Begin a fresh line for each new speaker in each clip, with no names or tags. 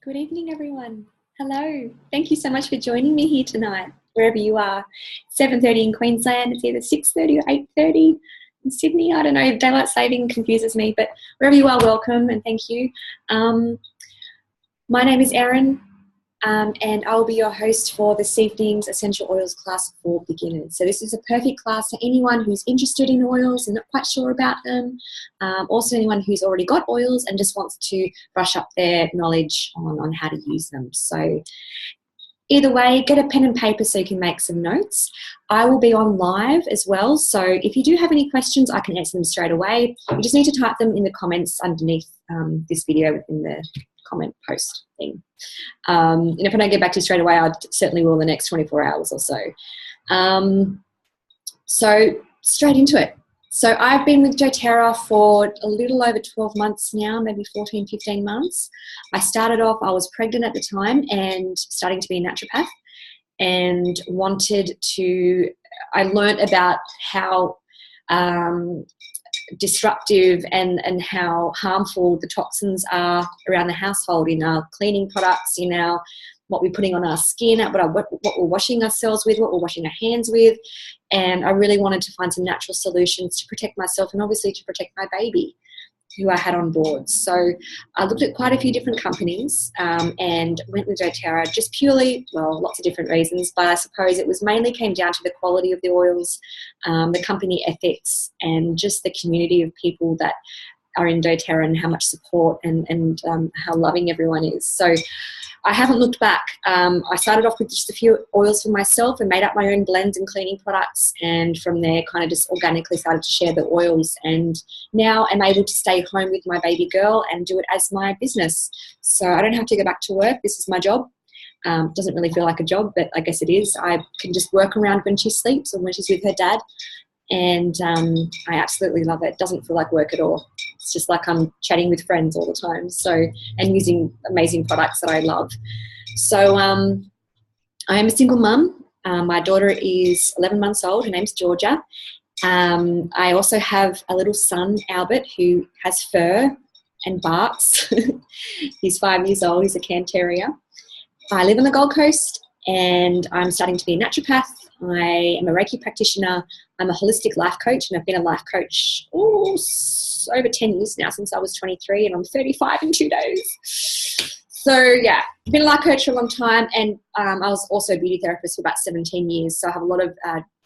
Good evening, everyone. Hello. Thank you so much for joining me here tonight, wherever you are. 7:30 in Queensland. It's either 6:30 or 8:30 in Sydney. I don't know. Daylight saving confuses me, but wherever you are, welcome and thank you. My name is Erin, and I'll be your host for this evening's Essential Oils class for beginners. So this is a perfect class for anyone who's interested in oils and not quite sure about them. Also anyone who's already got oils and just wants to brush up their knowledge on how to use them. So either way, get a pen and paper so you can make some notes. I will be on live as well. So if you do have any questions, I can answer them straight away. You just need to type them in the comments underneath this video within the comment post thing. And if I don't get back to you straight away, I certainly will in the next 24 hours or so. So straight into it. So I've been with doTERRA for a little over 12 months now, maybe 14, 15 months. I started off, I was pregnant at the time and starting to be a naturopath and I learned about how disruptive and how harmful the toxins are around the household in our cleaning products, in our what we're putting on our skin, what we're washing ourselves with, what we're washing our hands with. And I really wanted to find some natural solutions to protect myself and obviously to protect my baby who I had on board. So I looked at quite a few different companies and went with doTERRA just purely, well, lots of different reasons, but I suppose it was mainly came down to the quality of the oils, the company ethics, and just the community of people that are in doTERRA and how much support and how loving everyone is. So I haven't looked back. I started off with just a few oils for myself and made up my own blends and cleaning products, and from there kind of just organically started to share the oils, and now I'm able to stay home with my baby girl and do it as my business. So I don't have to go back to work. This is my job. Doesn't really feel like a job, but I guess it is. I can just work around when she sleeps or when she's with her dad, and I absolutely love it. It doesn't feel like work at all. It's just like I'm chatting with friends all the time. So, and using amazing products that I love. So I am a single mum. My daughter is 11 months old. Her name's Georgia. I also have a little son, Albert, who has fur and barks. He's 5 years old. He's a Canterier. I live on the Gold Coast and I'm starting to be a naturopath. I am a Reiki practitioner. I'm a holistic life coach, and I've been a life coach over 10 years now, since I was 23, and I'm 35 in 2 days. So yeah, been a life coach for a long time, and I was also a beauty therapist for about 17 years. So I have a lot of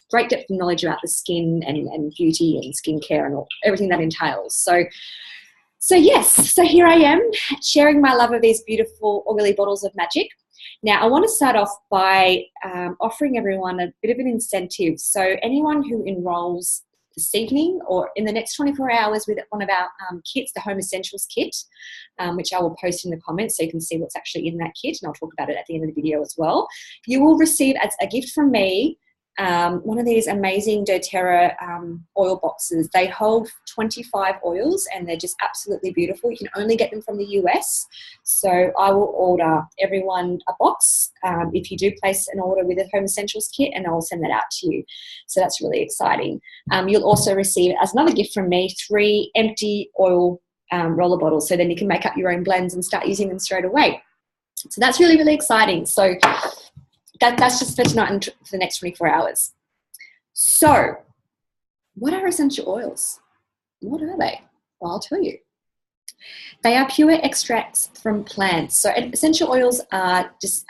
great depth of knowledge about the skin and beauty and skincare and everything that entails. So yes, so here I am sharing my love of these beautiful oily bottles of magic. Now, I want to start off by offering everyone a bit of an incentive. So anyone who enrolls this evening or in the next 24 hours with one of our kits, the Home Essentials kit, which I will post in the comments so you can see what's actually in that kit, and I'll talk about it at the end of the video as well. You will receive as a gift from me one of these amazing doTERRA oil boxes. They hold 25 oils and they're just absolutely beautiful. You can only get them from the US. So I will order everyone a box if you do place an order with a Home Essentials kit, and I will send that out to you. So that's really exciting. You'll also receive, as another gift from me, 3 empty oil roller bottles. So then you can make up your own blends and start using them straight away. So that's really, really exciting. So that's just for tonight and for the next 24 hours. So what are essential oils? What are they? Well, I'll tell you. They are pure extracts from plants. So essential oils are just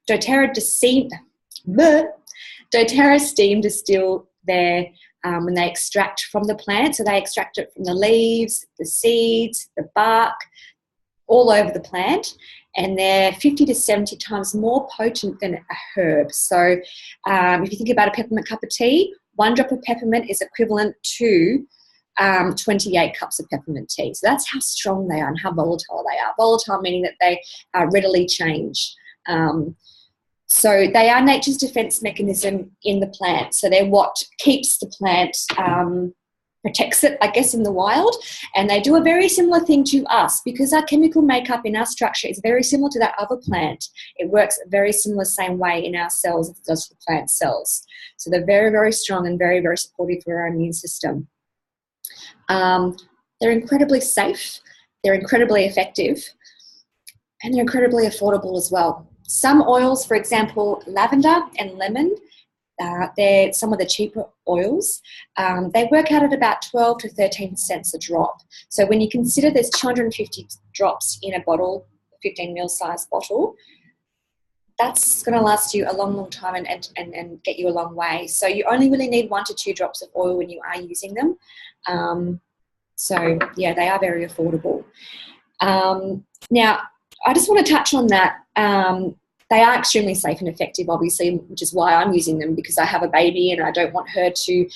doTERRA steam distill when they extract from the plant. So they extract it from the leaves, the seeds, the bark, all over the plant, and they're 50 to 70 times more potent than a herb. So if you think about a peppermint cup of tea, 1 drop of peppermint is equivalent to 28 cups of peppermint tea. So that's how strong they are and how volatile they are. Volatile meaning that they readily change. So they are nature's defense mechanism in the plant. So they're what keeps the plant, protects it, I guess, in the wild. And they do a very similar thing to us because our chemical makeup in our structure is very similar to that other plant. It works a very similar same way in our cells as it does the plant cells. So they're very, very strong and very, very supportive for our immune system. They're incredibly safe. They're incredibly effective. and they're incredibly affordable as well. Some oils, for example, lavender and lemon, they're some of the cheaper oils. They work out at about 12 to 13 cents a drop. So when you consider there's 250 drops in a bottle, 15 ml size bottle, that's going to last you a long, long time and get you a long way. So you only really need 1 to 2 drops of oil when you are using them. So yeah, they are very affordable. Now, I just want to touch on that. They are extremely safe and effective, obviously, which is why I'm using them, because I have a baby and I don't want her to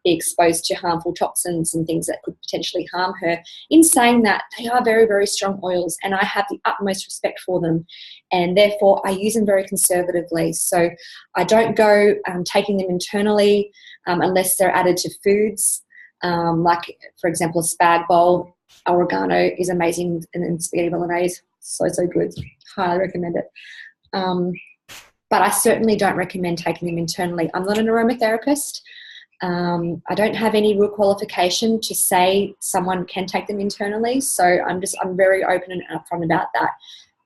be exposed to harmful toxins and things that could potentially harm her. In saying that, they are very, very strong oils, and I have the utmost respect for them, and therefore I use them very conservatively. So I don't go taking them internally unless they're added to foods, like, for example, a spag bowl. Oregano is amazing, and then spaghetti bolognese, so good. Highly recommend it. But I certainly don't recommend taking them internally. I'm not an aromatherapist. I don't have any real qualification to say someone can take them internally, so I'm very open and upfront about that.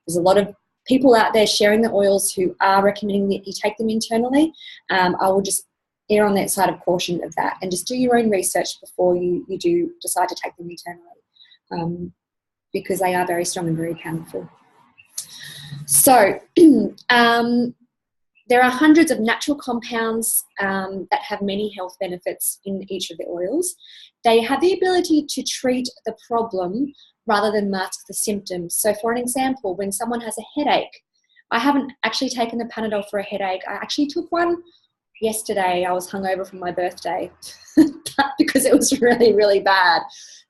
There's a lot of people out there sharing the oils who are recommending that you take them internally. I will just err on that side of caution of that, and just do your own research before you do decide to take them internally, because they are very strong and very powerful. So there are hundreds of natural compounds that have many health benefits in each of the oils. They have the ability to treat the problem rather than mask the symptoms. So for an example, when someone has a headache, I haven't actually taken the Panadol for a headache. I actually took one yesterday. I was hungover from my birthday because it was really, really bad.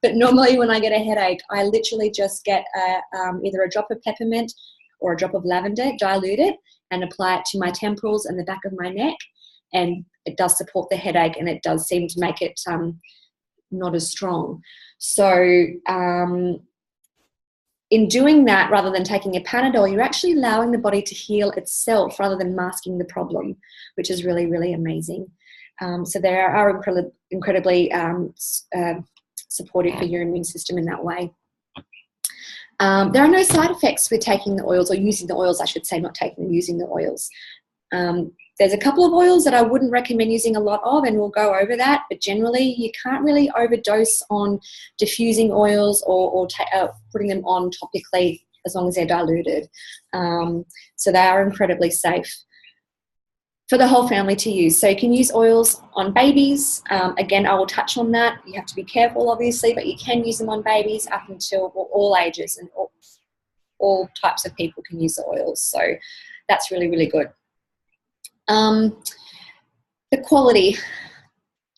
But normally when I get a headache, I literally just get either a drop of peppermint or a drop of lavender, dilute it, and apply it to my temples and the back of my neck. And it does support the headache, and it does seem to make it not as strong. So in doing that, rather than taking a Panadol, you're actually allowing the body to heal itself rather than masking the problem, which is really, really amazing. So they are incredibly supportive for your immune system in that way. There are no side effects with taking the oils, or using the oils, I should say, not taking them, using the oils. There's a couple of oils that I wouldn't recommend using a lot of, and we'll go over that, but generally you can't really overdose on diffusing oils or putting them on topically, as long as they're diluted. So they are incredibly safe for the whole family to use. So you can use oils on babies. Again, I will touch on that. You have to be careful, obviously, but you can use them on babies up until all ages, and all types of people can use the oils. So that's really, really good. The quality.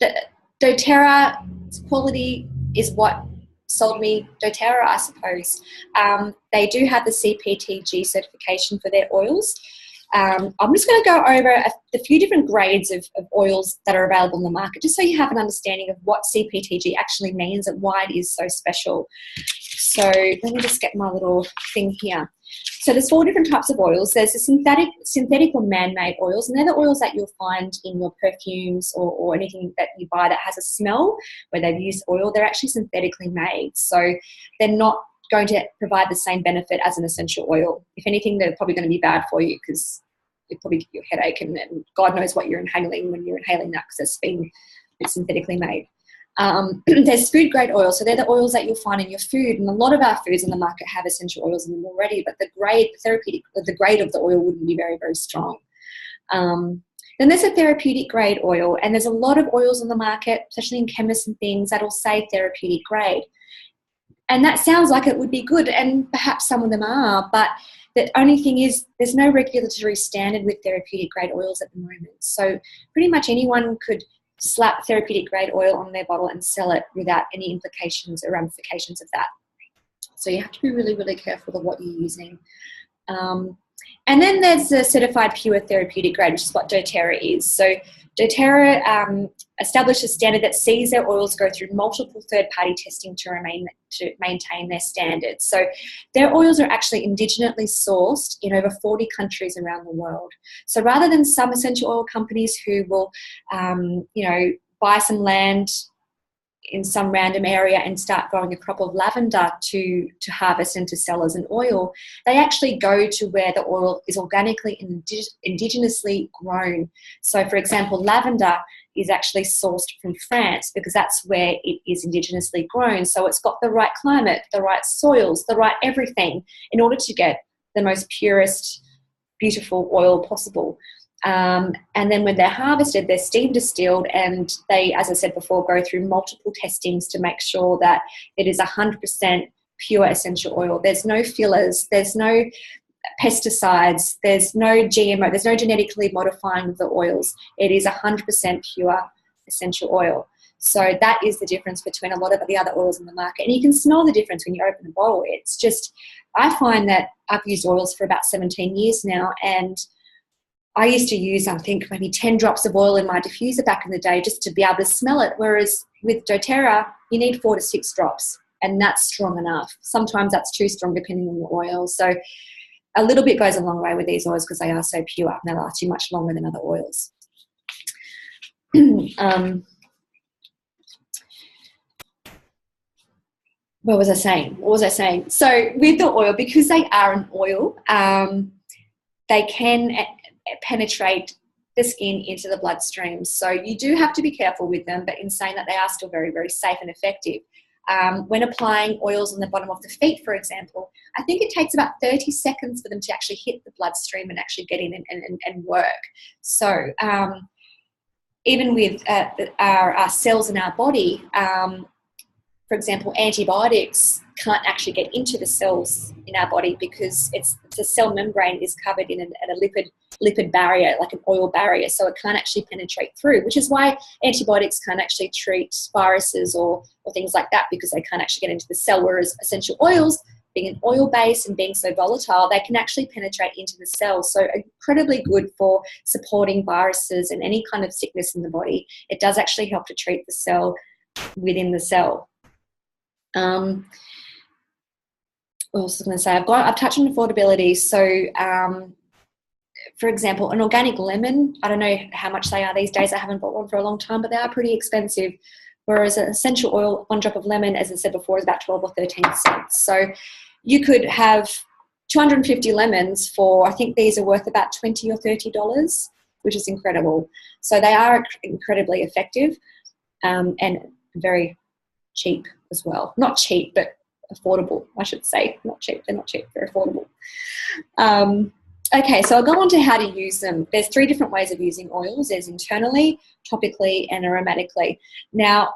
The doTERRA's quality is what sold me doTERRA, I suppose. They do have the CPTG certification for their oils. I'm just going to go over a few different grades of oils that are available in the market, just so you have an understanding of what CPTG actually means and why it is so special. So let me just get my little thing here. So there's 4 different types of oils. There's the synthetic or man-made oils, and they're the oils that you'll find in your perfumes or anything that you buy that has a smell where they've used oil. They're actually synthetically made, so they're not going to provide the same benefit as an essential oil. If anything, they're probably going to be bad for you, because it probably give you a headache, and God knows what you're inhaling when you're inhaling that, because it's synthetically made. There's food grade oils, so they're the oils that you'll find in your food, and a lot of our foods in the market have essential oils in them already, but the grade of the oil wouldn't be very, very strong. Then there's a therapeutic grade oil, and there's a lot of oils on the market, especially in chemists and things, that'll say therapeutic grade. And that sounds like it would be good, and perhaps some of them are, but the only thing is there's no regulatory standard with therapeutic grade oils at the moment. So pretty much anyone could slap therapeutic grade oil on their bottle and sell it without any implications or ramifications of that. So you have to be really, really careful of what you're using. And then there's the certified pure therapeutic grade, which is what doTERRA is. So doTERRA established a standard that sees their oils go through multiple third-party testing to maintain their standards. So their oils are actually indigenously sourced in over 40 countries around the world. So rather than some essential oil companies who will, buy some land in some random area and start growing a crop of lavender to harvest and to sell as an oil, they actually go to where the oil is organically and indigenously grown. So, for example, lavender is actually sourced from France because that's where it is indigenously grown. So it's got the right climate, the right soils, the right everything in order to get the most purest, beautiful oil possible. And then when they're harvested, they're steam distilled, and they, as I said before, go through multiple testings to make sure that it is 100% pure essential oil. There's no fillers, there's no pesticides, there's no GMO, there's no genetically modifying of the oils. It is 100% pure essential oil. So that is the difference between a lot of the other oils in the market. And you can smell the difference when you open the bottle. It's just, I find that I've used oils for about 17 years now, and I used to use, I think, maybe 10 drops of oil in my diffuser back in the day just to be able to smell it. Whereas with doTERRA, you need 4 to 6 drops, and that's strong enough. Sometimes that's too strong depending on the oil. So a little bit goes a long way with these oils because they are so pure and they last you much longer than other oils. What was I saying? So with the oil, because they are an oil, they can penetrate the skin into the bloodstream. So you do have to be careful with them, but in saying that, they are still very, very safe and effective. When applying oils on the bottom of the feet, for example, I think it takes about 30 seconds for them to actually hit the bloodstream and actually get in and work. So even with our cells in our body, for example, antibiotics can't actually get into the cells in our body because the cell membrane is covered in a lipid barrier, like an oil barrier, so it can't actually penetrate through, which is why antibiotics can't actually treat viruses or things like that, because they can't actually get into the cell, whereas essential oils, being an oil base and being so volatile, they can actually penetrate into the cell. So incredibly good for supporting viruses and any kind of sickness in the body. It does actually help to treat the cell within the cell. What else was I going to say? I've touched on affordability. So, for example, an organic lemon, I don't know how much they are these days. I haven't bought one for a long time, but they are pretty expensive. Whereas an essential oil, 1 drop of lemon, as I said before, is about 12 or 13 cents. So you could have 250 lemons for, I think these are worth about $20 or $30, which is incredible. So they are incredibly effective and very cheap as well. Not cheap, but affordable, I should say. Not cheap, they're not cheap, they're affordable. Okay, so I'll go on to how to use them. There's 3 different ways of using oils. There's internally, topically, and aromatically. Now,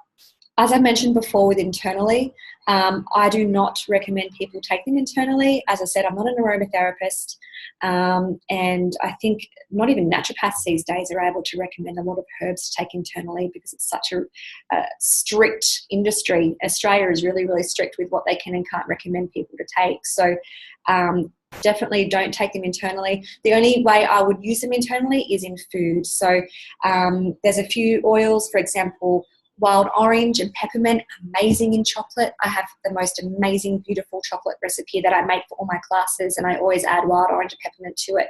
as I mentioned before with internally, I do not recommend people take them internally. As I said, I'm not an aromatherapist, and I think not even naturopaths these days are able to recommend a lot of herbs to take internally because it's such a strict industry. Australia is really, really strict with what they can and can't recommend people to take. So definitely don't take them internally. The only way I would use them internally is in food. So there's a few oils, for example, wild orange and peppermint, amazing in chocolate. I have the most amazing, beautiful chocolate recipe that I make for all my classes, and I always add wild orange and peppermint to it.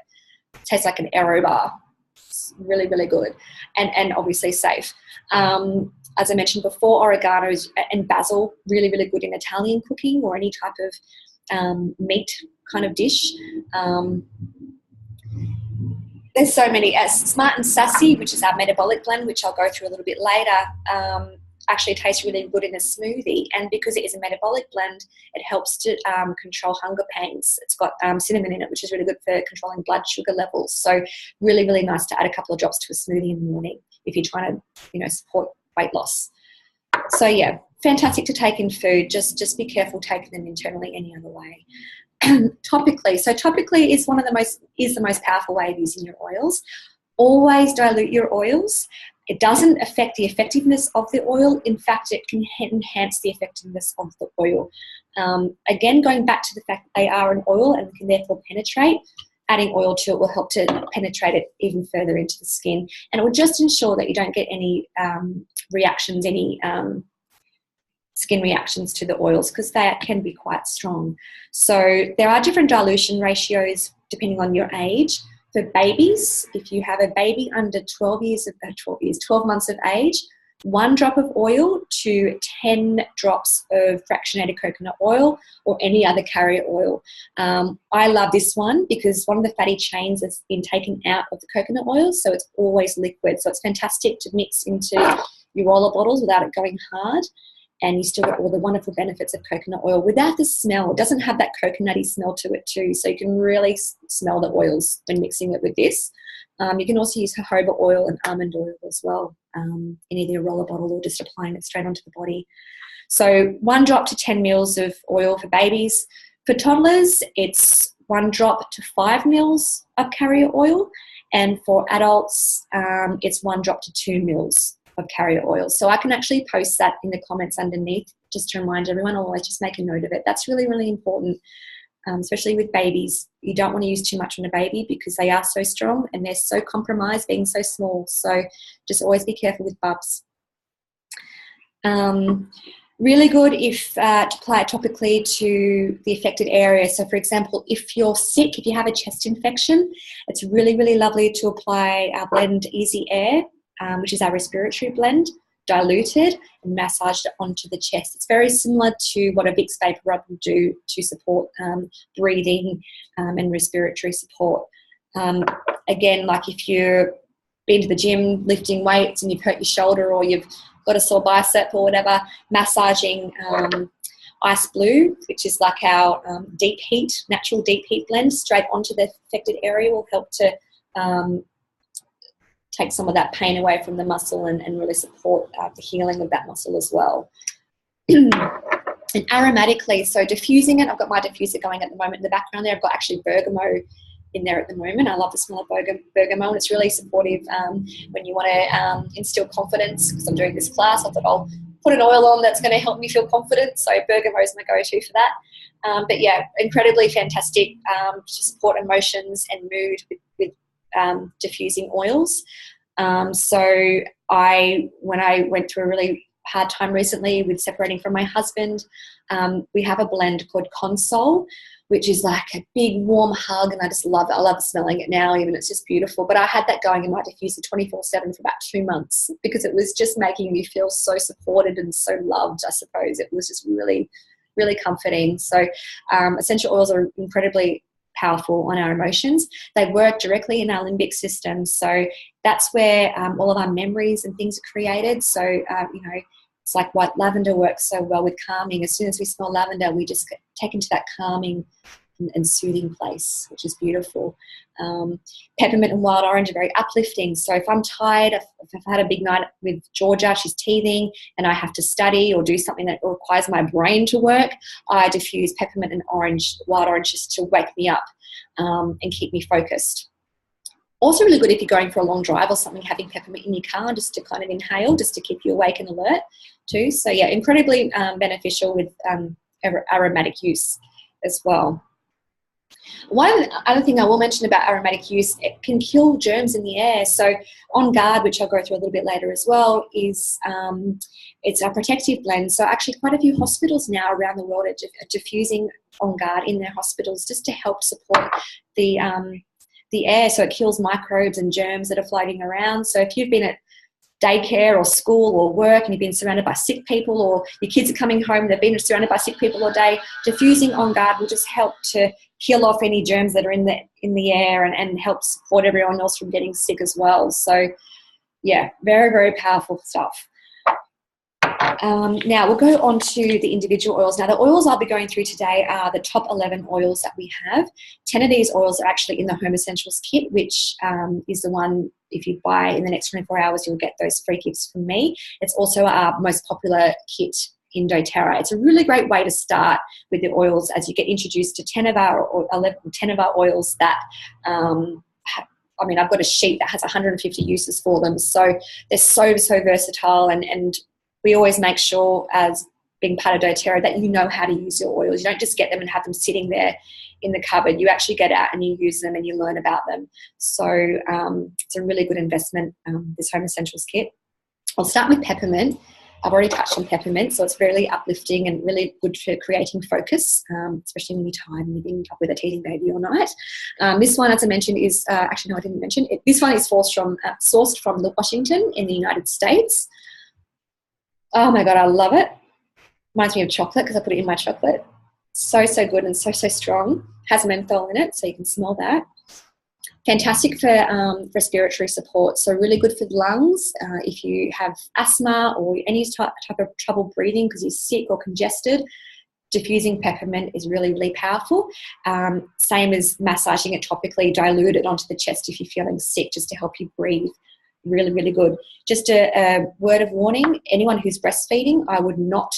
It tastes like an Aero bar. It's really, really good and obviously safe. As I mentioned before, oregano and basil, really, really good in Italian cooking or any type of meat kind of dish. There's so many. Smart and Sassy, which is our metabolic blend, which I'll go through a little bit later, actually tastes really good in a smoothie. And because it is a metabolic blend, it helps to control hunger pains. It's got cinnamon in it, which is really good for controlling blood sugar levels. So really, really nice to add a couple of drops to a smoothie in the morning if you're trying to, support weight loss. So yeah, fantastic to take in food. Just be careful taking them internally any other way. Topically. So topically is the most powerful way of using your oils. Always dilute your oils. It doesn't affect the effectiveness of the oil. In fact, it can enhance the effectiveness of the oil. Again, going back to the fact that they are an oil and can therefore penetrate, adding oil to it will help to penetrate it even further into the skin. And it will just ensure that you don't get any reactions, any skin reactions to the oils, because they can be quite strong. So there are different dilution ratios depending on your age. For babies, if you have a baby under 12 months of age, 1 drop of oil to 10 drops of fractionated coconut oil or any other carrier oil. I love this one because one of the fatty chains has been taken out of the coconut oil, so it's always liquid. So it's fantastic to mix into your roller bottles without it going hard, and you still get all the wonderful benefits of coconut oil without the smell. It doesn't have that coconutty smell to it too, so you can really smell the oils when mixing it with this. You can also use jojoba oil and almond oil as well in either a roller bottle or just applying it straight onto the body. So 1 drop to 10 mils of oil for babies. For toddlers, it's 1 drop to 5 mils of carrier oil. And for adults, it's 1 drop to 2 mils of carrier oil. So I can actually post that in the comments underneath just to remind everyone, or always just make a note of it. That's really, really important. Especially with babies. You don't want to use too much on a baby because they are so strong and they're so compromised being so small. So just always be careful with bubs. Really good if to apply it topically to the affected area. So for example, if you're sick, if you have a chest infection, it's really, really lovely to apply our blend Easy Air, which is our respiratory blend, diluted and massaged onto the chest. It's very similar to what a Vicks vapor rub will do to support breathing and respiratory support. Again, like if you've been to the gym lifting weights and you've hurt your shoulder or you've got a sore bicep or whatever, massaging Ice Blue, which is like our deep heat, natural deep heat blend, straight onto the affected area will help to take some of that pain away from the muscle and really support the healing of that muscle as well. And aromatically, so diffusing it, I've got my diffuser going at the moment in the background there. I've got actually bergamot in there at the moment. I love the smell of bergamot, and it's really supportive when you want to instill confidence. Because I'm doing this class, I thought I'll put an oil on that's going to help me feel confident. So bergamot is my go-to for that. But yeah, incredibly fantastic to support emotions and mood with diffusing oils. So when I went through a really hard time recently with separating from my husband, we have a blend called Console, which is like a big warm hug, and I just love it. I love smelling it now, even it's just beautiful. But I had that going in my diffuser 24/7 for about 2 months because it was just making me feel so supported and so loved, I suppose. It was just really, really comforting. So essential oils are incredibly powerful on our emotions. They work directly in our limbic system. So that's where all of our memories and things are created. So, it's like white lavender works so well with calming. As soon as we smell lavender, we just get taken to that calming and soothing place, which is beautiful. Peppermint and wild orange are very uplifting. So if I'm tired, if I've had a big night with Georgia, she's teething, and I have to study or do something that requires my brain to work, I diffuse peppermint and wild orange just to wake me up and keep me focused. Also really good if you're going for a long drive or something, having peppermint in your car just to kind of inhale, just to keep you awake and alert too. So yeah, incredibly beneficial with aromatic use as well. One other thing I will mention about aromatic use, it can kill germs in the air. So On Guard, which I'll go through a little bit later as well, is it's a protective blend. So actually quite a few hospitals now around the world are diffusing On Guard in their hospitals just to help support the air, so it kills microbes and germs that are floating around. So if you've been at daycare or school or work and you've been surrounded by sick people, or your kids are coming home, they've been surrounded by sick people all day, diffusing On Guard will just help to kill off any germs that are in the air and help support everyone else from getting sick as well. So yeah, very, very powerful stuff. Now we'll go on to the individual oils. Now the oils I'll be going through today are the top 11 oils that we have. 10 of these oils are actually in the Home Essentials kit, which is the one, if you buy in the next 24 hours, you'll get those free gifts from me. It's also our most popular kit in doTERRA. It's a really great way to start with the oils as you get introduced to 10 of our oils that I've got a sheet that has 150 uses for them. So they're so versatile, and we always make sure, as being part of doTERRA, that you know how to use your oils. You don't just get them and have them sitting there in the cupboard. You actually get out and you use them and you learn about them. So it's a really good investment, this Home Essentials kit. I'll start with peppermint. I've already touched on peppermint, so it's really uplifting and really good for creating focus, especially when you're tired and you've been up with a teething baby all night. This one, as I mentioned, is actually, no, I didn't mention it. This one is sourced from Washington in the United States. Oh my God, I love it. Reminds me of chocolate because I put it in my chocolate. So, so good and so, so strong. Has menthol in it, so you can smell that. Fantastic for respiratory support, so really good for the lungs. If you have asthma or any type of trouble breathing because you're sick or congested, diffusing peppermint is really, really powerful. Same as massaging it topically, dilute it onto the chest if you're feeling sick, just to help you breathe. Really, really good. Just a word of warning, anyone who's breastfeeding, I would not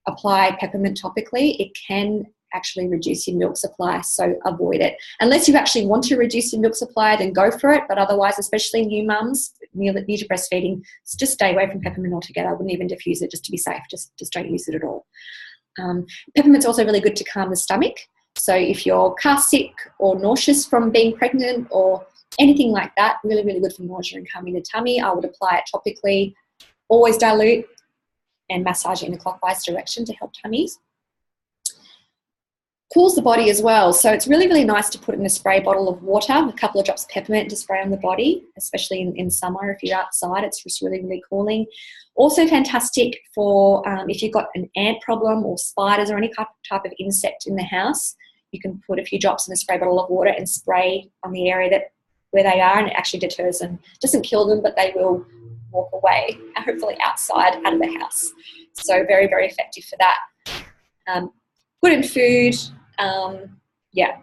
apply peppermint topically. It can actually reduce your milk supply, so avoid it. Unless you actually want to reduce your milk supply, then go for it, but otherwise, especially new mums, new to breastfeeding, just stay away from peppermint altogether. I wouldn't even diffuse it just to be safe. Just don't use it at all. Peppermint's also really good to calm the stomach. So if you're car sick or nauseous from being pregnant or anything like that, really, really good for nausea and calming the tummy. I would apply it topically, always dilute and massage it in a clockwise direction to help tummies. Cools the body as well. So it's really, really nice to put in a spray bottle of water, a couple of drops of peppermint to spray on the body, especially in summer if you're outside. It's just really, really cooling. Also fantastic for if you've got an ant problem or spiders or any type of insect in the house, you can put a few drops in a spray bottle of water and spray on the area where they are, and it actually deters them. Doesn't kill them, but they will walk away, hopefully outside, out of the house. So very, very effective for that. Good in food. Yeah,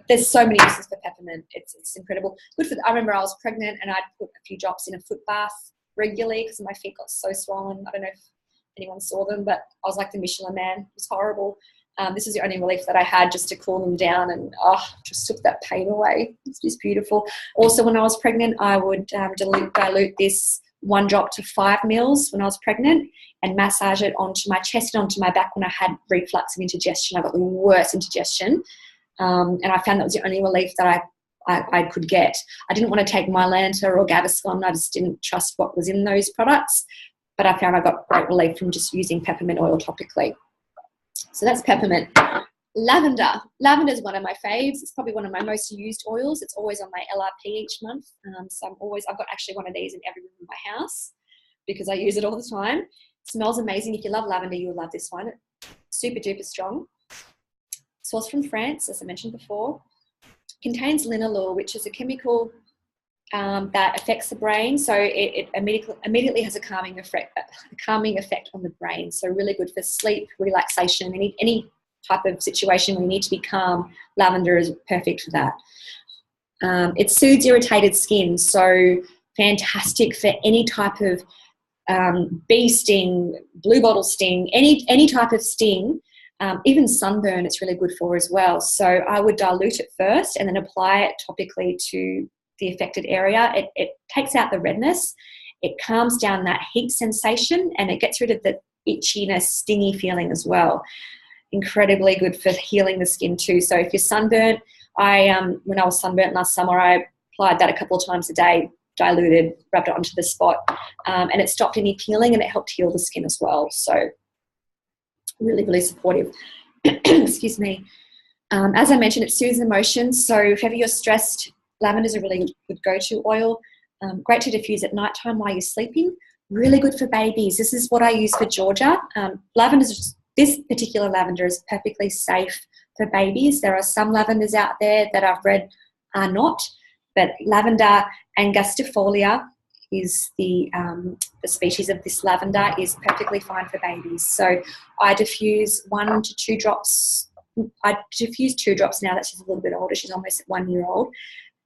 there's so many uses for peppermint. It's incredible. Good for. I remember I was pregnant and I'd put a few drops in a foot bath regularly because my feet got so swollen. I don't know if anyone saw them, but I was like the Michelin Man. It was horrible. This is the only relief that I had, just to cool them down, and just took that pain away. It's just beautiful. Also, when I was pregnant, I would dilute this 1 drop to 5 mils when I was pregnant and massage it onto my chest and onto my back when I had reflux and indigestion. I got the worst indigestion. And I found that was the only relief that I could get. I didn't want to take Mylanta or Gaviscon. I just didn't trust what was in those products. But I found I got great relief from just using peppermint oil topically. So that's peppermint. Lavender. Lavender is one of my faves. It's probably one of my most used oils. It's always on my LRP each month. So I've got actually one of these in every room of my house because I use it all the time. It smells amazing. If you love lavender, you'll love this one. Super duper strong. Sourced from France, as I mentioned before. Contains linalool, which is a chemical that affects the brain. So it immediately has a calming effect on the brain. So really good for sleep, relaxation, any type of situation where you need to be calm. Lavender is perfect for that. It soothes irritated skin, so fantastic for any type of bee sting, blue bottle sting, any type of sting. Even sunburn it's really good for as well. So I would dilute it first and then apply it topically to the affected area. It takes out the redness, it calms down that heat sensation, and it gets rid of the itchiness, stingy feeling as well. Incredibly good for healing the skin too. So if you're sunburnt, when I was sunburnt last summer, I applied that a couple of times a day, diluted, rubbed it onto the spot, and it stopped any peeling and it helped heal the skin as well. So really, really supportive. Excuse me. As I mentioned, it soothes emotions. So if ever you're stressed, lavender is a really good go-to oil. Great to diffuse at nighttime while you're sleeping. Really good for babies. This is what I use for Georgia. This particular lavender is perfectly safe for babies. There are some lavenders out there that I've read are not, but lavender angustifolia is the species of this lavender is perfectly fine for babies. So I diffuse 1 to 2 drops. I diffuse 2 drops now that she's a little bit older. She's almost 1 year old.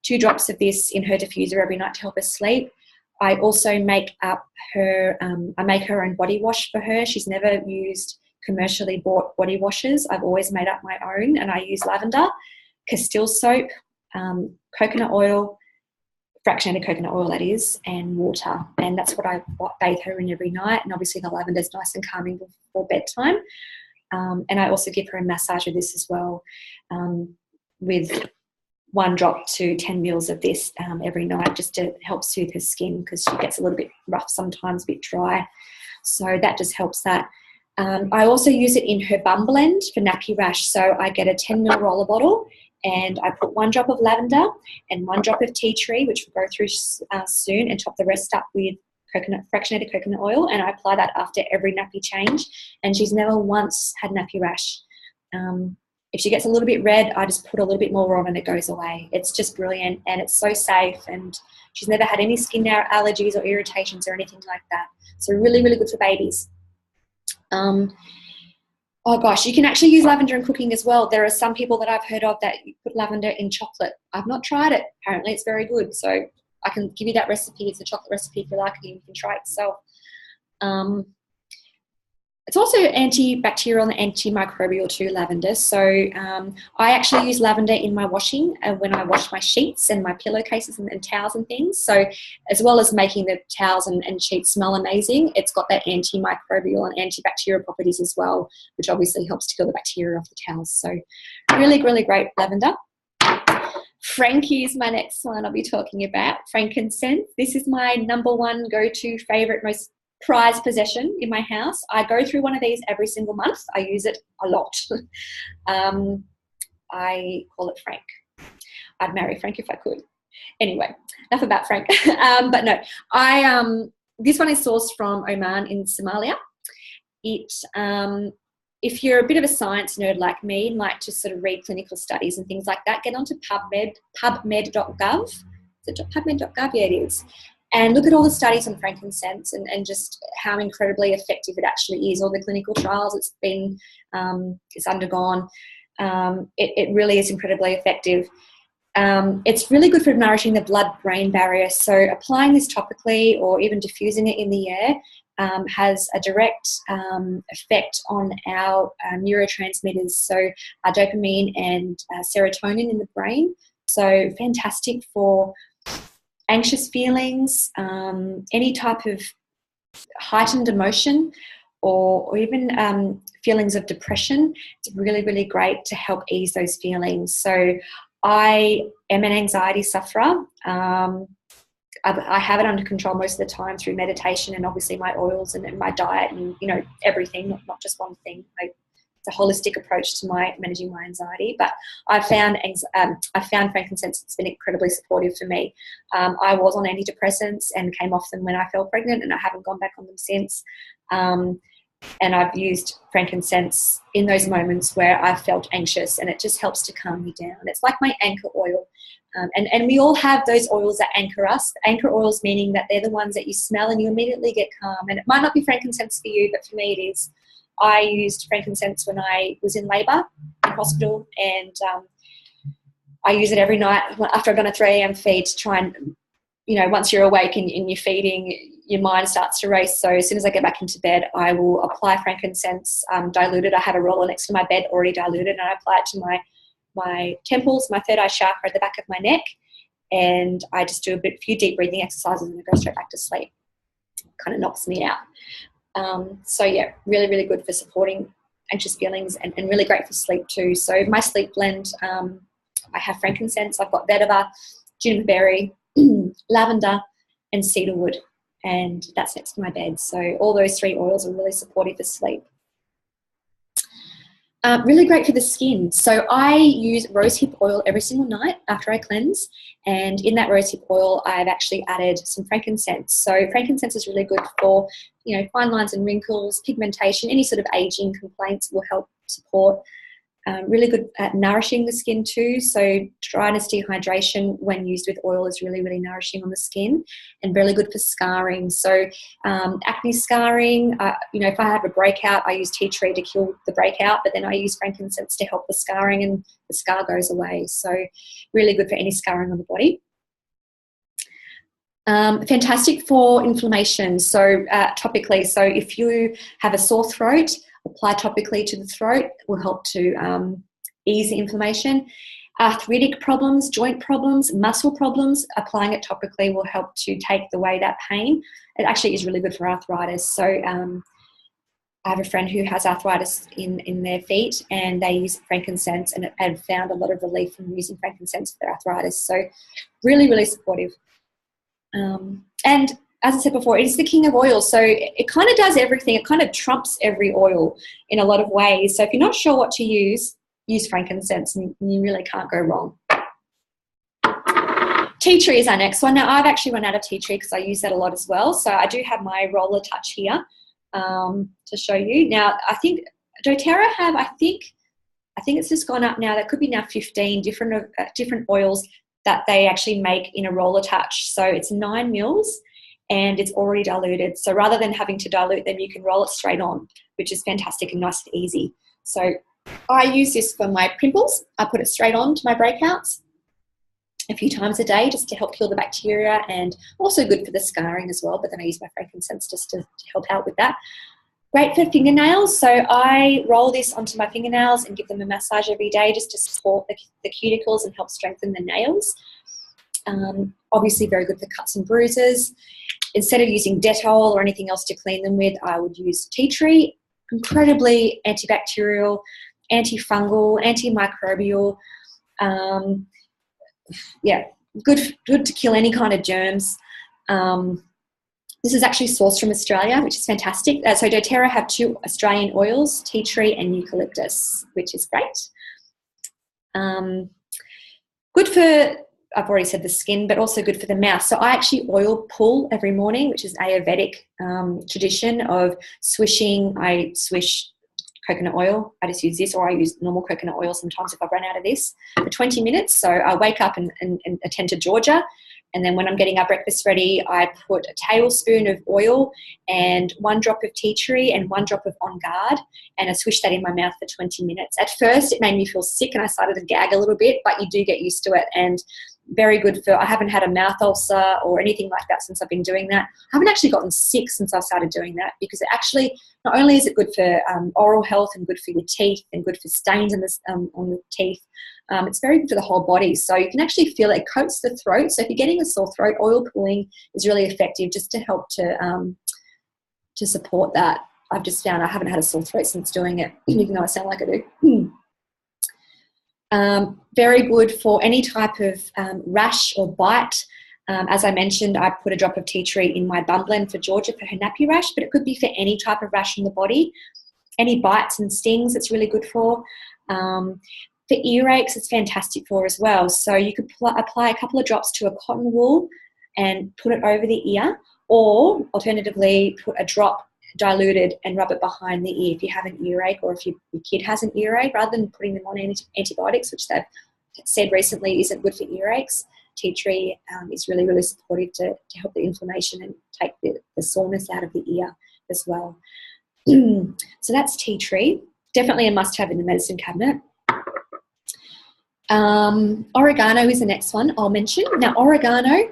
2 drops of this in her diffuser every night to help her sleep. I also make up I make her own body wash for her. She's never used commercially bought body washes. I've always made up my own, and I use lavender, Castile soap, coconut oil, fractionated coconut oil that is, and water. And that's what I bathe her in every night. And obviously the lavender is nice and calming before bedtime. And I also give her a massage with this as well, with 1 drop to 10 mils of this every night, just to help soothe her skin because she gets a little bit rough sometimes, a bit dry. So that just helps that. I also use it in her bum blend for nappy rash. So I get a 10 ml roller bottle and I put 1 drop of lavender and 1 drop of tea tree, which we'll go through soon, and top the rest up with fractionated coconut oil, and I apply that after every nappy change, and she's never once had nappy rash. If she gets a little bit red, I just put a little bit more on and it goes away. It's just brilliant, and it's so safe, and she's never had any skin allergies or irritations or anything like that. So really, really good for babies. Oh gosh, you can actually use lavender in cooking as well. There are some people that I've heard of that put lavender in chocolate. I've not tried it. Apparently it's very good. So I can give you that recipe. It's a chocolate recipe if you like it. You can try it yourself. It's also antibacterial and antimicrobial too, lavender. So I actually use lavender in my washing when I wash my sheets and my pillowcases and towels and things. So as well as making the towels and sheets smell amazing, it's got that antimicrobial and antibacterial properties as well, which obviously helps to kill the bacteria off the towels. So really, really great lavender. Frankie is my next one I'll be talking about. Frankincense. This is my #1 go-to favorite, most prized possession in my house. I go through one of these every single month. I use it a lot. I call it Frank. I'd marry Frank if I could. Anyway, enough about Frank. But no, this one is sourced from Oman in Somalia. If you're a bit of a science nerd like me and like to sort of read clinical studies and things like that, get onto pubmed.gov. Is it pubmed.gov? Yeah, it is. And look at all the studies on frankincense and just how incredibly effective it actually is. All the clinical trials it's undergone. It really is incredibly effective. It's really good for nourishing the blood-brain barrier. So applying this topically or even diffusing it in the air has a direct effect on our neurotransmitters, so our dopamine and serotonin in the brain. So fantastic for anxious feelings, any type of heightened emotion, or even feelings of depression. It's really, really great to help ease those feelings. So I am an anxiety sufferer. I have it under control most of the time through meditation and obviously my oils and my diet and, everything, not just one thing. It's a holistic approach to managing my anxiety. But I found frankincense has been incredibly supportive for me. I was on antidepressants and came off them when I fell pregnant, and I haven't gone back on them since. And I've used frankincense in those moments where I felt anxious, and it just helps to calm me down. It's like my anchor oil. And we all have those oils that anchor us. Anchor oils meaning that they're the ones that you smell and you immediately get calm. And it might not be frankincense for you, but for me it is. I used frankincense when I was in labour in hospital, and I use it every night after I've done a 3 a.m. feed to try and, once you're awake and you're feeding, your mind starts to race. So as soon as I get back into bed, I will apply frankincense diluted. I have a roller next to my bed already diluted, and I apply it to my temples, my third eye chakra at the back of my neck, and I just do a few deep breathing exercises and I go straight back to sleep. Kind of knocks me out. So yeah, really, really good for supporting anxious feelings and really great for sleep too. So my sleep blend, I have frankincense, I've got vetiver, juniper berry, lavender and cedarwood, and that's next to my bed. So all those 3 oils are really supportive for sleep. Really great for the skin. So I use rosehip oil every single night after I cleanse, and in that rosehip oil I've actually added some frankincense. So frankincense is really good for, fine lines and wrinkles, pigmentation, any sort of aging complaints will help support. Really good at nourishing the skin too. So dryness, dehydration when used with oil is really, really nourishing on the skin, and really good for scarring. So acne scarring, if I have a breakout, I use tea tree to kill the breakout, but then I use frankincense to help the scarring and the scar goes away. So really good for any scarring on the body. Fantastic for inflammation. So topically, so if you have a sore throat, apply topically to the throat. It will help to ease the inflammation. Arthritic problems, joint problems, muscle problems, applying it topically will help to take away that pain. It actually is really good for arthritis. So I have a friend who has arthritis in their feet, and they use frankincense and have found a lot of relief from using frankincense for their arthritis. So really, really supportive. And as I said before, it is the king of oils. So it kind of does everything. It kind of trumps every oil in a lot of ways. So if you're not sure what to use frankincense, and you really can't go wrong. tea tree is our next one. Now, I've actually run out of tea tree because I use that a lot as well. So I do have my Roller Touch here to show you. Now, I think doTERRA have, I think it's just gone up now. There could be now 15 different oils that they actually make in a Roller Touch. So it's 9 mils and it's already diluted. So rather than having to dilute them, you can roll it straight on, which is fantastic and nice and easy. So I use this for my pimples. I put it straight on to my breakouts a few times a day just to help kill the bacteria, and also good for the scarring as well. But then I use my frankincense just to help out with that. Great for fingernails. So I roll this onto my fingernails and give them a massage every day just to support the cuticles and help strengthen the nails. Obviously very good for cuts and bruises. Instead of using Dettol or anything else to clean them with, I would use tea tree. Incredibly antibacterial, antifungal, antimicrobial. Yeah, good to kill any kind of germs. This is actually sourced from Australia, which is fantastic. So doTERRA have 2 Australian oils, tea tree and eucalyptus, which is great. Good for, I've already said the skin, but also good for the mouth. So I actually oil pull every morning, which is Ayurvedic tradition of swishing. I swish coconut oil. I just use this, or I use normal coconut oil sometimes if I've run out of this, for 20 minutes. So I wake up and attend to Georgia. And then when I'm getting our breakfast ready, I put a tablespoon of oil and 1 drop of tea tree and 1 drop of On Guard, and I swish that in my mouth for 20 minutes. At first, it made me feel sick and I started to gag a little bit, but you do get used to it. And very good for, I haven't had a mouth ulcer or anything like that since I've been doing that. I haven't actually gotten sick since I started doing that, because it actually, not only is it good for oral health and good for your teeth and good for stains on the teeth, it's very good for the whole body. So you can actually feel it coats the throat. So if you're getting a sore throat, oil pulling is really effective just to help to support that. I've just found I haven't had a sore throat since doing it, even though I sound like I do. Very good for any type of rash or bite. As I mentioned, I put a drop of tea tree in my bum blend for Georgia for her nappy rash, but it could be for any type of rash in the body. Any bites and stings, it's really good for. For earaches, it's fantastic for as well. So you could apply a couple of drops to a cotton wool and put it over the ear, or alternatively put a drop diluted and rub it behind the ear if you have an earache, or if your kid has an earache, rather than putting them on antibiotics, which they've said recently isn't good for earaches. Tea tree is really, really supportive to help the inflammation and take the soreness out of the ear as well. So that's tea tree. Definitely a must-have in the medicine cabinet. Oregano is the next one I'll mention. Now, oregano,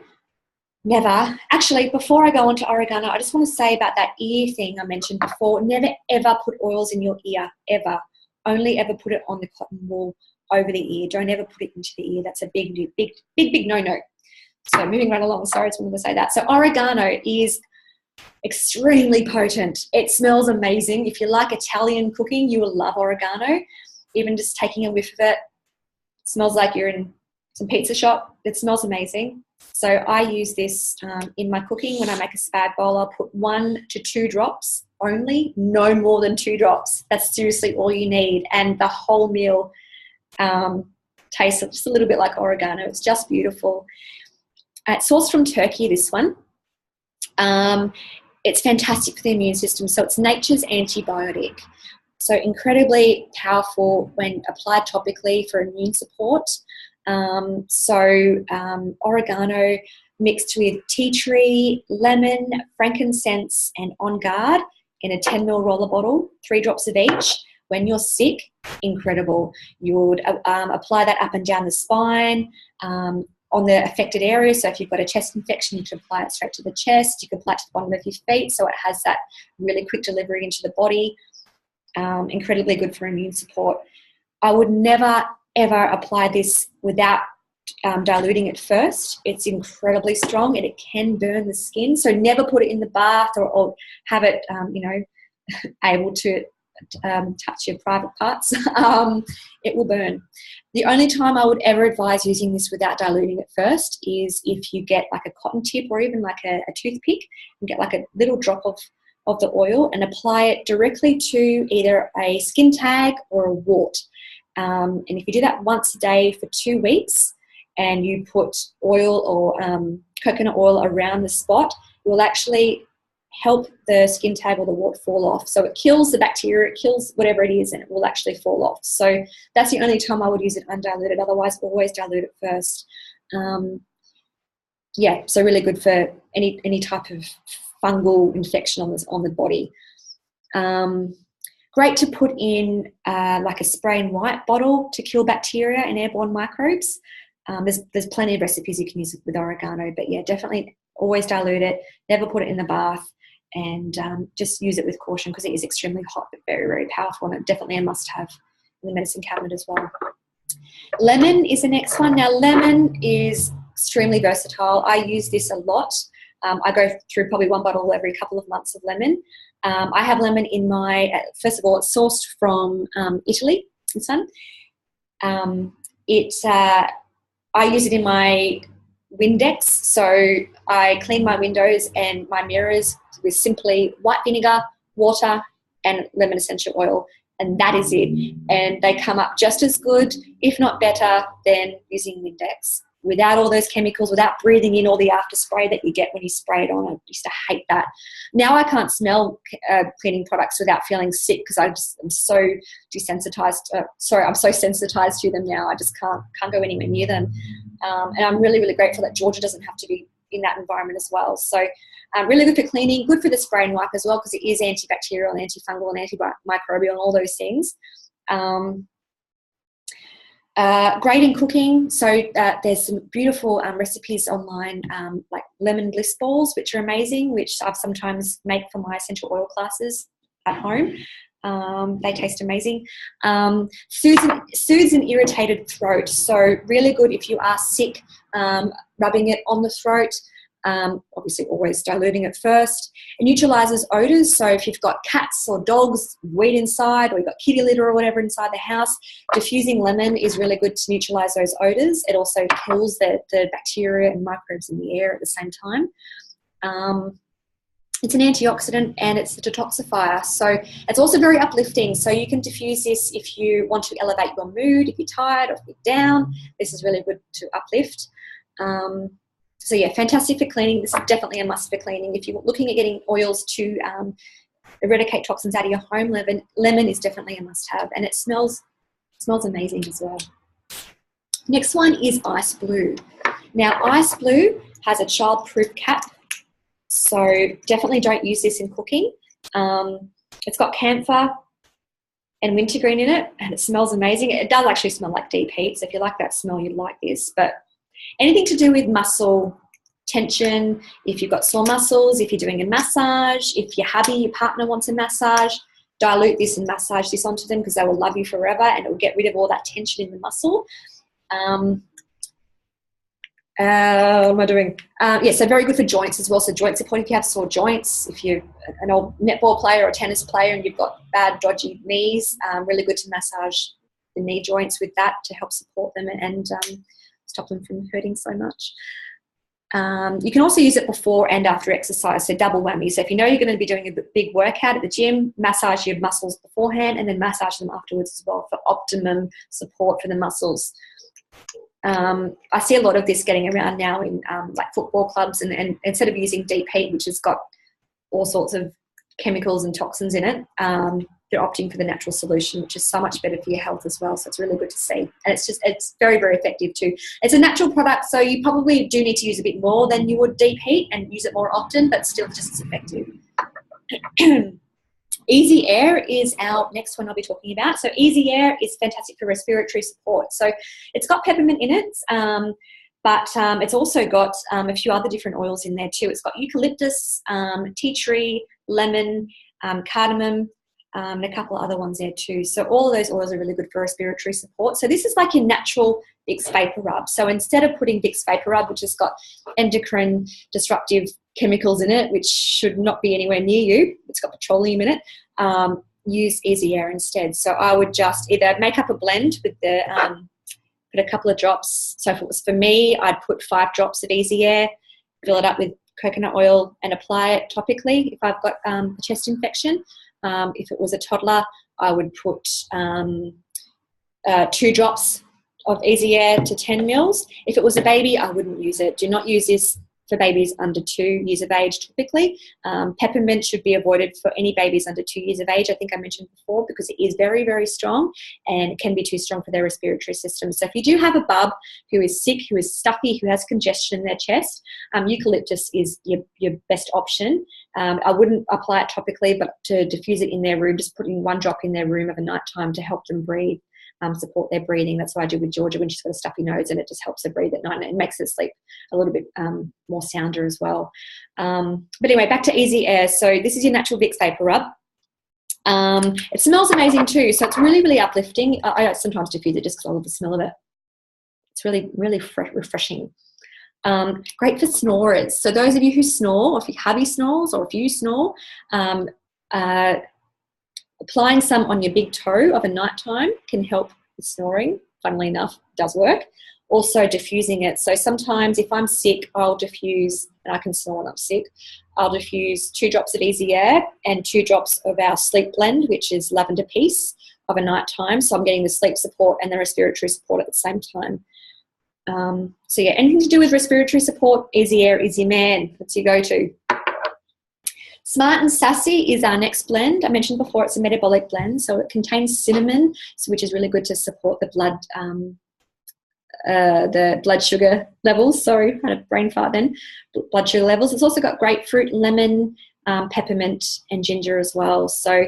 never. Actually, before I go on to oregano, I just want to say about that ear thing I mentioned before. Never, ever put oils in your ear, ever. Only ever put it on the cotton wool over the ear. Don't ever put it into the ear. That's a big no-no. So moving right along, sorry, I just wanted to say that. So oregano is extremely potent. It smells amazing. If you like Italian cooking, you will love oregano. Even just taking a whiff of it, smells like you're in some pizza shop. It smells amazing. So I use this in my cooking. When I make a spag bowl, I'll put 1 to 2 drops only, no more than 2 drops. That's seriously all you need. And the whole meal tastes just a little bit like oregano. It's just beautiful. It's sourced from Turkey, this one. It's fantastic for the immune system. So it's nature's antibiotic. So incredibly powerful when applied topically for immune support. Oregano mixed with tea tree, lemon, frankincense, and On Guard in a 10 ml roller bottle, 3 drops of each. When you're sick, incredible. You would apply that up and down the spine, on the affected area. So if you've got a chest infection, you can apply it straight to the chest. You can apply it to the bottom of your feet, so it has that really quick delivery into the body. Incredibly good for immune support. I would never, ever apply this without diluting it first. It's incredibly strong and it can burn the skin. So never put it in the bath or have it, able to touch your private parts. It will burn. The only time I would ever advise using this without diluting it first is if you get like a cotton tip or even like a toothpick and get like a little drop of the oil and apply it directly to either a skin tag or a wart. And if you do that once a day for 2 weeks, and you put oil or coconut oil around the spot, it will actually help the skin tag or the wart fall off. So it kills the bacteria, it kills whatever it is, and it will actually fall off. So that's the only time I would use it undiluted. Otherwise, always dilute it first. Yeah, so really good for any type of fungal infection on the body. Great to put in like a spray and white bottle to kill bacteria and airborne microbes. There's plenty of recipes you can use with oregano, but yeah, definitely always dilute it, never put it in the bath, and just use it with caution because it is extremely hot but very, very powerful, and definitely a must-have in the medicine cabinet as well. Lemon is the next one. Now, lemon is extremely versatile. I use this a lot. I go through probably one bottle every couple of months of lemon. I have lemon in my, first of all, it's sourced from Italy, this one. I use it in my Windex, so I clean my windows and my mirrors with simply white vinegar, water, and lemon essential oil, and that is it. And they come up just as good, if not better, than using Windex. Without all those chemicals, without breathing in all the after spray that you get when you spray it on. I used to hate that. Now I can't smell cleaning products without feeling sick because I'm so desensitized. I'm so sensitized to them now. I just can't go anywhere near them. And I'm really, really grateful that Georgia doesn't have to be in that environment as well. So really good for cleaning, good for the spray and wipe as well because it is antibacterial and antifungal and antimicrobial and all those things. Great in cooking, so there's some beautiful recipes online, like lemon bliss balls, which are amazing, which I've sometimes make for my essential oil classes at home. They taste amazing. Soothes an irritated throat, so really good if you are sick, rubbing it on the throat. Obviously always diluting it first. It neutralizes odors, so if you've got cats or dogs, weed inside, or you've got kitty litter or whatever inside the house, diffusing lemon is really good to neutralize those odors. It also kills the bacteria and microbes in the air at the same time. It's an antioxidant and it's a detoxifier, so it's also very uplifting. So you can diffuse this if you want to elevate your mood, if you're tired or if you're down. This is really good to uplift. So yeah, fantastic for cleaning. This is definitely a must for cleaning. If you're looking at getting oils to eradicate toxins out of your home, lemon is definitely a must-have, and it smells amazing as well. Next one is Ice Blue. Now, Ice Blue has a child-proof cap, so definitely don't use this in cooking. It's got camphor and wintergreen in it, and it smells amazing. It does actually smell like deep heat, so if you like that smell, you'd like this. But anything to do with muscle tension, if you've got sore muscles, if you're doing a massage, if your hubby, your partner wants a massage, dilute this and massage this onto them because they will love you forever and it will get rid of all that tension in the muscle. What am I doing? Yeah, so very good for joints as well. So joint support if you have sore joints, if you're an old netball player or tennis player and you've got bad, dodgy knees, really good to massage the knee joints with that to help support them and stop them from hurting so much. You can also use it before and after exercise, so double whammy. So if you know you're going to be doing a big workout at the gym, massage your muscles beforehand and then massage them afterwards as well for optimum support for the muscles. I see a lot of this getting around now in like football clubs, and instead of using deep heat, which has got all sorts of chemicals and toxins in it, they're opting for the natural solution, which is so much better for your health as well. So it's really good to see. And it's very, very effective too. It's a natural product, so you probably do need to use a bit more than you would deep heat and use it more often, but still just as effective. Easy Air is our next one I'll be talking about. So Easy Air is fantastic for respiratory support. So it's got peppermint in it, but it's also got a few other different oils in there too. It's got eucalyptus, tea tree, lemon, cardamom, and a couple of other ones there too. So all of those oils are really good for respiratory support. So this is like your natural Vicks Vapor Rub. So instead of putting Vicks Vapor Rub, which has got endocrine disruptive chemicals in it, which should not be anywhere near you, it's got petroleum in it, use Easy Air instead. So I would just either make up a blend with the, put a couple of drops. So if it was for me, I'd put 5 drops of Easy Air, fill it up with coconut oil and apply it topically if I've got a chest infection. If it was a toddler, I would put 2 drops of Easy Air to 10 mils. If it was a baby, I wouldn't use it. Do not use this for babies under 2 years of age typically. Peppermint should be avoided for any babies under 2 years of age, I think I mentioned before, because it is very, very strong and it can be too strong for their respiratory system. So if you do have a bub who is sick, who is stuffy, who has congestion in their chest, eucalyptus is your best option. I wouldn't apply it topically, but to diffuse it in their room, just putting 1 drop in their room over night time to help them breathe. Support their breathing. That's what I do with Georgia when she's got a stuffy nose, and it just helps her breathe at night, and it makes her sleep a little bit more sounder as well. But anyway, back to Easy Air. So this is your natural Vicks Vapor Rub. It smells amazing too, so it's really, really uplifting. I sometimes diffuse it just because I love the smell of it. It's really, really refreshing. Great for snorers. So those of you who snore, or if your hubby snores, or if you snore, applying some on your big toe of a nighttime can help with snoring. Funnily enough, does work. Also diffusing it. So sometimes if I'm sick, I'll diffuse, and I can snore when I'm sick, I'll diffuse 2 drops of Easy Air and 2 drops of our sleep blend, which is Lavender Peace, of a nighttime. So I'm getting the sleep support and the respiratory support at the same time. So yeah, anything to do with respiratory support, Easy Air is your man. That's your go-to. Smart and Sassy is our next blend. I mentioned before it's a metabolic blend, so it contains cinnamon, which is really good to support the blood sugar levels. Sorry, I had a brain fart then. Blood sugar levels. It's also got grapefruit, lemon, peppermint, and ginger as well. So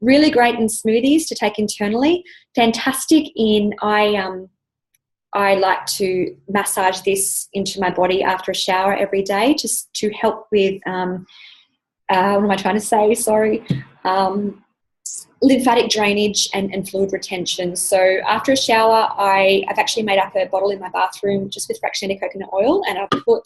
really great in smoothies to take internally. Fantastic in I like to massage this into my body after a shower every day, just to help with what am I trying to say? Sorry. Lymphatic drainage and fluid retention. So after a shower, I've actually made up a bottle in my bathroom just with fractionated coconut oil, and I've put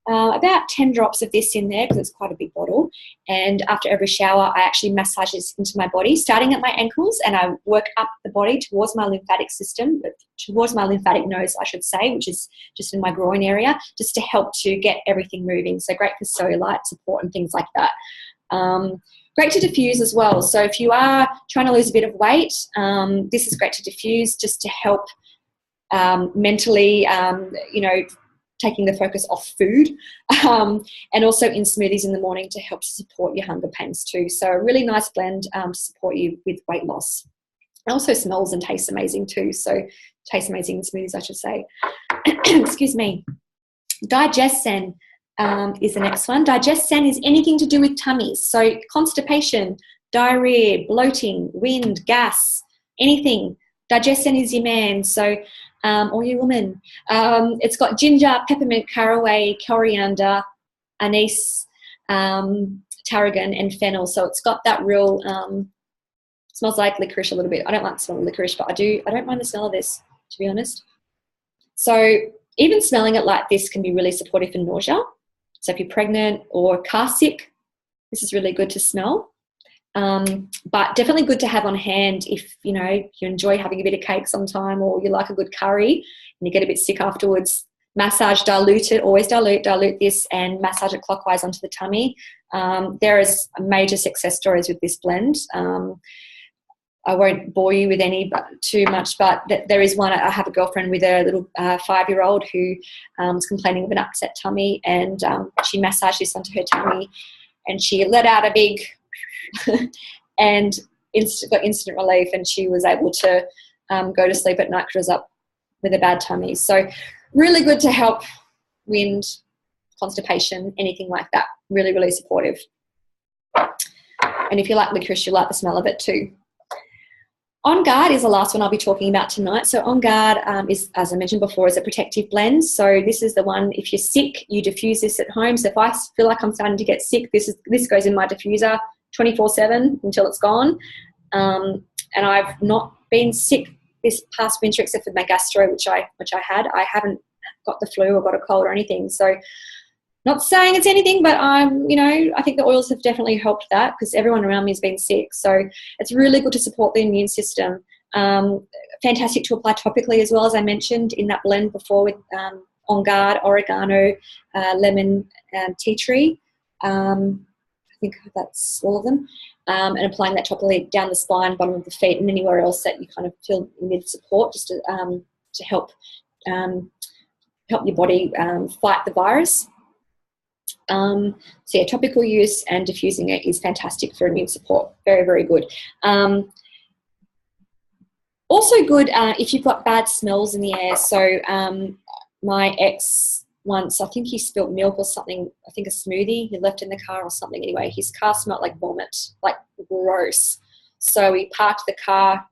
about 10 drops of this in there because it's quite a big bottle. And after every shower, I actually massage this into my body, starting at my ankles, and I work up the body towards my lymphatic system, towards my lymphatic nose, I should say, which is just in my groin area, just to help to get everything moving. So great for cellulite support and things like that. Great to diffuse as well. So if you are trying to lose a bit of weight, this is great to diffuse, just to help mentally, taking the focus off food, and also in smoothies in the morning to help support your hunger pains too. So a really nice blend to support you with weight loss. It also smells and tastes amazing too. So tastes amazing in smoothies, I should say. Excuse me. Digescen is the next one. Digescen is anything to do with tummies. So constipation, diarrhea, bloating, wind, gas, anything. Digescen is your man. So or your woman. It's got ginger, peppermint, caraway, coriander, anise, tarragon, and fennel. So it's got that real, smells like licorice a little bit. I don't like the smell of licorice, but I don't mind the smell of this, to be honest. So even smelling it like this can be really supportive for nausea. So if you're pregnant or car sick, this is really good to smell. But definitely good to have on hand if, you enjoy having a bit of cake sometime, or you like a good curry and you get a bit sick afterwards. Massage, dilute it, always dilute this and massage it clockwise onto the tummy. There is major success stories with this blend. I won't bore you with any too much, but there is one. I have a girlfriend with a little 5-year-old who was complaining of an upset tummy, and she massaged this onto her tummy and she let out a big and got instant relief, and she was able to go to sleep at night because she was up with a bad tummy. So really good to help wind, constipation, anything like that. Really, really supportive. And if you like licorice, you like the smell of it too. On Guard is the last one I'll be talking about tonight. So On Guard is, as I mentioned before, is a protective blend. So this is the one, if you're sick, you diffuse this at home. So if I feel like I'm starting to get sick, this goes in my diffuser 24/7 until it's gone. And I've not been sick this past winter except for my gastro, which I had. I haven't got the flu or got a cold or anything. So not saying it's anything, but I think the oils have definitely helped that because everyone around me has been sick. So it's really good to support the immune system. Fantastic to apply topically as well, as I mentioned in that blend before with On Guard, oregano, lemon, and tea tree. I think that's all of them. And applying that topically down the spine, bottom of the feet, and anywhere else that you kind of feel you need support, just to to help help your body fight the virus. So yeah, topical use and diffusing it is fantastic for immune support. Very, very good. Also good if you've got bad smells in the air. So my ex once, I think he spilt milk or something, I think a smoothie he left in the car or something. Anyway, his car smelled like vomit, like gross. So we parked the car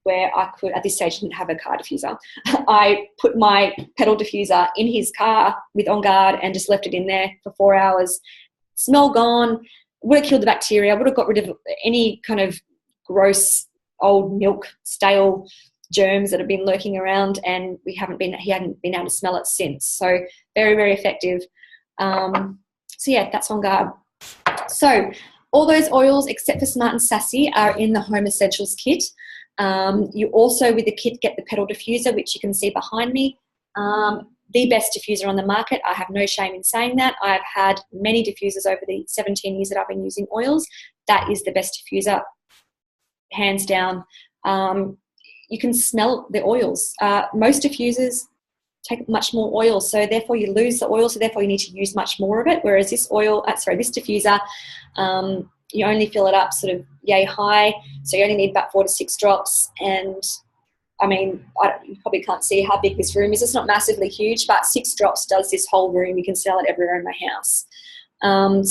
where I could, at this stage, didn't have a car diffuser. I put my pedal diffuser in his car with On Guard and just left it in there for 4 hours. Smell gone, would have killed the bacteria, would have got rid of any kind of gross old milk, stale germs that have been lurking around, and he hadn't been able to smell it since. So very, very effective. So yeah, that's On Guard. So all those oils except for Smart and Sassy are in the Home Essentials kit. You also, with the kit, get the pedal diffuser, which you can see behind me. The best diffuser on the market. I have no shame in saying that. I've had many diffusers over the 17 years that I've been using oils. That is the best diffuser, hands down. You can smell the oils. Most diffusers take much more oil, so therefore you lose the oil, so therefore you need to use much more of it, whereas this diffuser, you only fill it up sort of yay high, so you only need about 4 to 6 drops. And I mean, you probably can't see how big this room is. It's not massively huge, but 6 drops does this whole room. You can sell it everywhere in my house.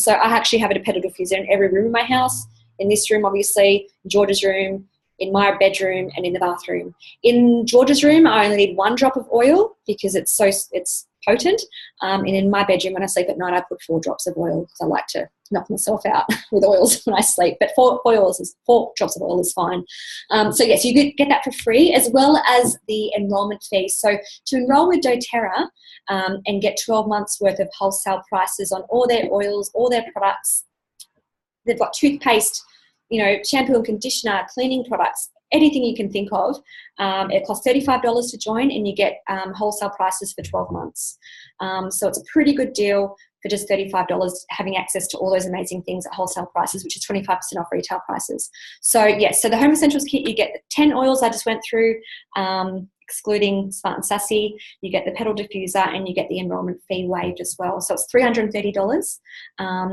So I actually have a pedal diffuser in every room in my house. In this room, obviously, George's room, in my bedroom, and in the bathroom. In George's room, I only need 1 drop of oil because it's potent. And in my bedroom, when I sleep at night, I put 4 drops of oil because I like to knock myself out with oils when I sleep. But 4 drops of oil is fine. So yes, you get that for free, as well as the enrollment fee. So to enroll with doTERRA and get 12 months worth of wholesale prices on all their oils, all their products, they've got toothpaste, shampoo and conditioner, cleaning products, anything you can think of. It costs $35 to join, and you get wholesale prices for 12 months. So it's a pretty good deal for just $35, having access to all those amazing things at wholesale prices, which is 25% off retail prices. So yes, so the Home Essentials kit, you get the 10 oils I just went through, excluding Smart and Sassy. You get the pedal diffuser, and you get the enrollment fee waived as well. So it's $330.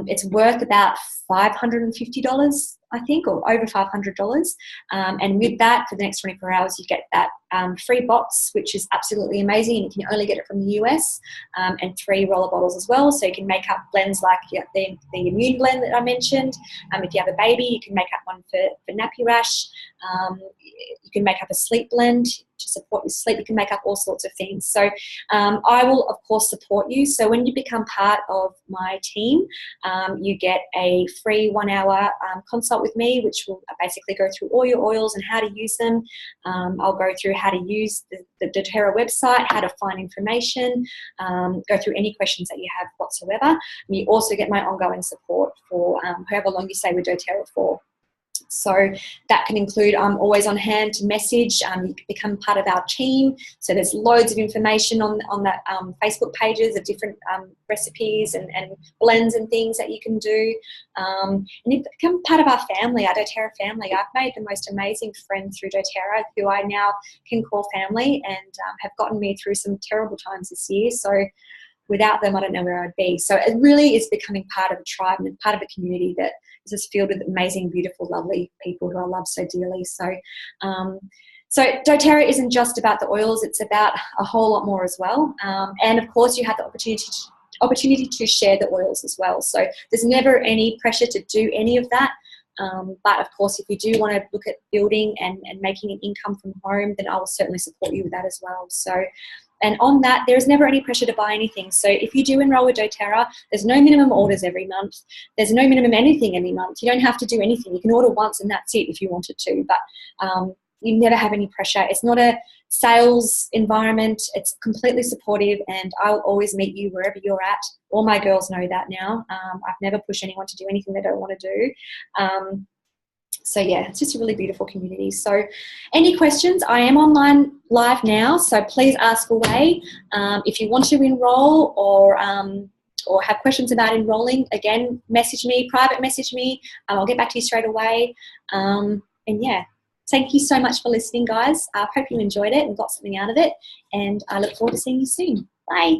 It's worth about $550, I think, or over $500. And with that, for the next 24 hours, you get that free box, which is absolutely amazing. And you can only get it from the US, and 3 roller bottles as well. So you can make up blends like the immune blend that I mentioned. If you have a baby, you can make up one for nappy rash. You can make up a sleep blend to support your sleep. You can make up all sorts of things. So I will, of course, support you. So when you become part of my team, you get a free 1-hour consult with me, which will basically go through all your oils and how to use them. I'll go through how to use the doTERRA website, how to find information, go through any questions that you have whatsoever. And you also get my ongoing support for however long you stay with doTERRA for. So that can include I'm always on hand to message. You can become part of our team. So there's loads of information on that Facebook pages of different recipes and blends and things that you can do. And you become part of our family, our doTERRA family. I've made the most amazing friends through doTERRA who I now can call family, and have gotten me through some terrible times this year. So without them, I don't know where I'd be. So it really is becoming part of a tribe and part of a community that is just filled with amazing, beautiful, lovely people who I love so dearly. So doTERRA isn't just about the oils, it's about a whole lot more as well. And of course, you have the opportunity to share the oils as well. So there's never any pressure to do any of that. But of course, if you do want to look at building and making an income from home, then I will certainly support you with that as well. So, and on that, there is never any pressure to buy anything. So if you do enroll with doTERRA, there's no minimum orders every month. There's no minimum anything every month. You don't have to do anything. You can order once and that's it if you wanted to. But you never have any pressure. It's not a sales environment. It's completely supportive, and I'll always meet you wherever you're at. All my girls know that now. I've never pushed anyone to do anything they don't want to do. So yeah, it's just a really beautiful community. So any questions, I am online live now, so please ask away. If you want to enroll or have questions about enrolling, again, message me, private message me. I'll get back to you straight away. And yeah, thank you so much for listening, guys. I hope you enjoyed it and got something out of it. And I look forward to seeing you soon. Bye.